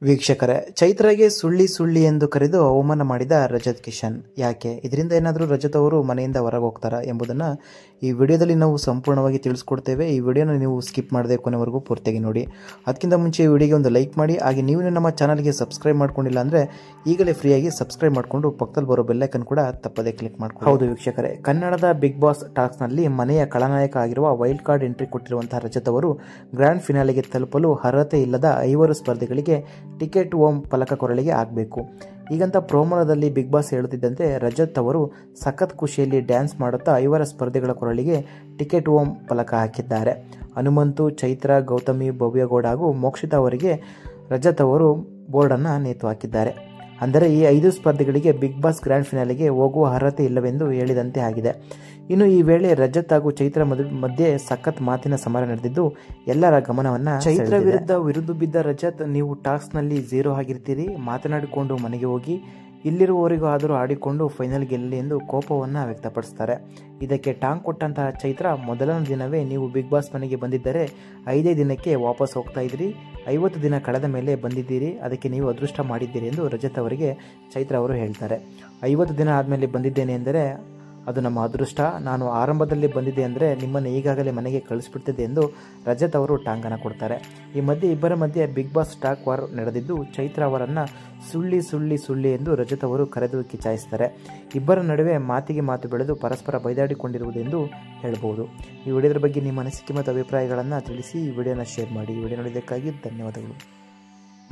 ವೀಕ್ಷಕರೇ, ಚೈತ್ರಾಗೆ ಸುಳ್ಳಿ ಸುಳ್ಳಿ ಎಂದು ಕರೆದು ಅವಮಾನ ಮಾಡಿದ ರಜತ್ ಕಿಶನ್ ಯಾಕೆ? ಇದರಿಂದ ಏನಾದರೂ ರಜತ್ ಅವರು ಮನೆಯಿಂದ ಹೊರಗೆ ಹೋಗ್ತಾರಾ ಎಂಬುದನ್ನು ಈ ವಿಡಿಯೋದಲ್ಲಿ ನಾವು ಸಂಪೂರ್ಣವಾಗಿ ತಿಳಿಸ್ಕೊಡ್ತೇವೆ. ಈ ವಿಡಿಯೋನ ನೀವು ಸ್ಕಿಪ್ ಮಾಡದೆ ಕೊನೆವರೆಗೂ ಪೂರ್ತಿಯಾಗಿ ನೋಡಿ. ಅದಕ್ಕಿಂತ ಮುಂಚೆ ಈ ವಿಡಿಯೋಗೆ ಒಂದು ಲೈಕ್ ಮಾಡಿ. ಹಾಗೆ ನೀವು ನಮ್ಮ ಚಾನಲ್ಗೆ ಸಬ್ಸ್ಕ್ರೈಬ್ ಮಾಡ್ಕೊಂಡಿಲ್ಲ ಅಂದರೆ ಈಗಲೇ ಫ್ರೀಯಾಗಿ ಸಬ್ಸ್ಕ್ರೈಬ್ ಮಾಡಿಕೊಂಡು ಪಕ್ಕದಲ್ಲಿ ಬರೋ ಬೆಲ್ಲೈಕನ್ ಕೂಡ ತಪ್ಪದೇ ಕ್ಲಿಕ್ ಮಾಡ್ಕೊಂಡು. ಹೌದು ವೀಕ್ಷಕರೇ, ಕನ್ನಡದ ಬಿಗ್ ಬಾಸ್ ಟಾಸ್ಕ್ನಲ್ಲಿ ಮನೆಯ ಖಳನಾಯಕ ಆಗಿರುವ ವೈಲ್ಡ್ ಕಾರ್ಡ್ ಎಂಟ್ರಿ ಕೊಟ್ಟಿರುವಂತಹ ರಜತ್ ಅವರು ಗ್ರ್ಯಾಂಡ್ ಫಿನಾಲೆಗೆ ತಲುಪಲು ಅರ್ಹತೆ ಇಲ್ಲದ 5 ಸ್ಪರ್ಧಿಗಳಿಗೆ ಟಿಕೆಟ್ ಹೋಮ್ ಫಲಕ ಕೊರಳಿಗೆ ಆಗಬೇಕು. ಈಗಂತ ಪ್ರೋಮೋದಲ್ಲಿ ಬಿಗ್ ಬಾಸ್ ಹೇಳುತ್ತಿದ್ದಂತೆ ರಜತ್ ಅವರು ಸಖತ್ ಖುಷಿಯಲ್ಲಿ ಡ್ಯಾನ್ಸ್ ಮಾಡುತ್ತಾ 5 ಸ್ಪರ್ಧಿಗಳ ಕೊರಳಿಗೆ ಟಿಕೆಟ್ ಹೋಮ್ ಫಲಕ ಹಾಕಿದ್ದಾರೆ. ಹನುಮಂತು, ಚೈತ್ರ, ಗೌತಮಿ, ಭವ್ಯಗೌಡ ಹಾಗೂ ಮೋಕ್ಷಿತಾ ಅವರಿಗೆ ರಜತ್ ಅವರು ಬೋರ್ಡನ್ನು ನೇತು ಹಾಕಿದ್ದಾರೆ. ಅಂದರೆ ಈ 5 ಸ್ಪರ್ಧಿಗಳಿಗೆ ಬಿಗ್ ಬಾಸ್ ಗ್ರ್ಯಾಂಡ್ ಫಿನಾಲೆಗೆ ಹೋಗುವ ಅರ್ಹತೆ ಇಲ್ಲವೆಂದು ಹೇಳಿದಂತೆ ಆಗಿದೆ. ಇನ್ನು ಈ ವೇಳೆ ರಜತ್ ಹಾಗೂ ಚೈತ್ರ ಮಧ್ಯೆ ಸಖತ್ ಮಾತಿನ ಸಮರ ನಡೆದಿದ್ದು ಎಲ್ಲರ ಗಮನವನ್ನ ಚೈತ್ರ ವಿರುದ್ಧ ಬಿದ್ದ ರಜತ್, ನೀವು ಟಾಸ್ಕ್ನಲ್ಲಿ 0 ಆಗಿರ್ತೀರಿ, ಮಾತನಾಡಿಕೊಂಡು ಮನೆಗೆ ಹೋಗಿ, ಇಲ್ಲಿರುವವರೆಗೂ ಆದರೂ ಆಡಿಕೊಂಡು ಫೈನಲ್ ಗೆಲ್ಲಲಿ ಎಂದು ಕೋಪವನ್ನು ವ್ಯಕ್ತಪಡಿಸ್ತಾರೆ. ಇದಕ್ಕೆ ಟಾಂಗ್ ಕೊಟ್ಟಂತಹ ಚೈತ್ರ, ಮೊದಲನೇ ದಿನವೇ ನೀವು ಬಿಗ್ ಬಾಸ್ ಮನೆಗೆ ಬಂದಿದ್ದರೆ 5 ದಿನಕ್ಕೆ ವಾಪಸ್ ಹೋಗ್ತಾ ಇದ್ರಿ, 50 ದಿನ ಕಳೆದ ಮೇಲೆ ಬಂದಿದ್ದೀರಿ, ಅದಕ್ಕೆ ನೀವು ಅದೃಷ್ಟ ಮಾಡಿದ್ದೀರಿ ಎಂದು ರಜತ್ ಅವರಿಗೆ ಚೈತ್ರ ಅವರು ಹೇಳ್ತಾರೆ. 50 ದಿನ ಆದಮೇಲೆ ಬಂದಿದ್ದೇನೆ ಎಂದರೆ ಅದು ನಮ್ಮ ಅದೃಷ್ಟ, ನಾನು ಆರಂಭದಲ್ಲಿ ಬಂದಿದ್ದೆ ಅಂದರೆ ನಿಮ್ಮನ್ನು ಈಗಾಗಲೇ ಮನೆಗೆ ಕಳಿಸ್ಬಿಡ್ತಿದ್ದೆ ಎಂದು ರಜತ್ ಅವರು ಟಾಂಗನ್ನು ಕೊಡ್ತಾರೆ. ಈ ಮಧ್ಯೆ ಇಬ್ಬರ ಮಧ್ಯೆ ಬಿಗ್ ಬಾಸ್ ಟಾಕ್ ವಾರ್ ನಡೆದಿದ್ದು ಚೈತ್ರ ಅವರನ್ನು ಸುಳ್ಳಿ ಸುಳ್ಳಿ ಸುಳ್ಳಿ ಎಂದು ರಜತ್ ಅವರು ಕರೆದು ಕಿಚಾಯಿಸ್ತಾರೆ. ಇಬ್ಬರ ನಡುವೆ ಮಾತಿಗೆ ಮಾತು ಬೆಳೆದು ಪರಸ್ಪರ ಬೈದಾಡಿಕೊಂಡಿರುವುದೆಂದು ಹೇಳ್ಬೋದು. ಈ ವಿಡಿಯೋದ ಬಗ್ಗೆ ನಿಮ್ಮ ಅನಿಸಿಕೆ ಮತ್ತು ಅಭಿಪ್ರಾಯಗಳನ್ನು ತಿಳಿಸಿ ಈ ವಿಡಿಯೋನ ಶೇರ್ ಮಾಡಿ. ಈ ವಿಡಿಯೋ ನೋಡಿದ್ದಕ್ಕಾಗಿ ಧನ್ಯವಾದಗಳು.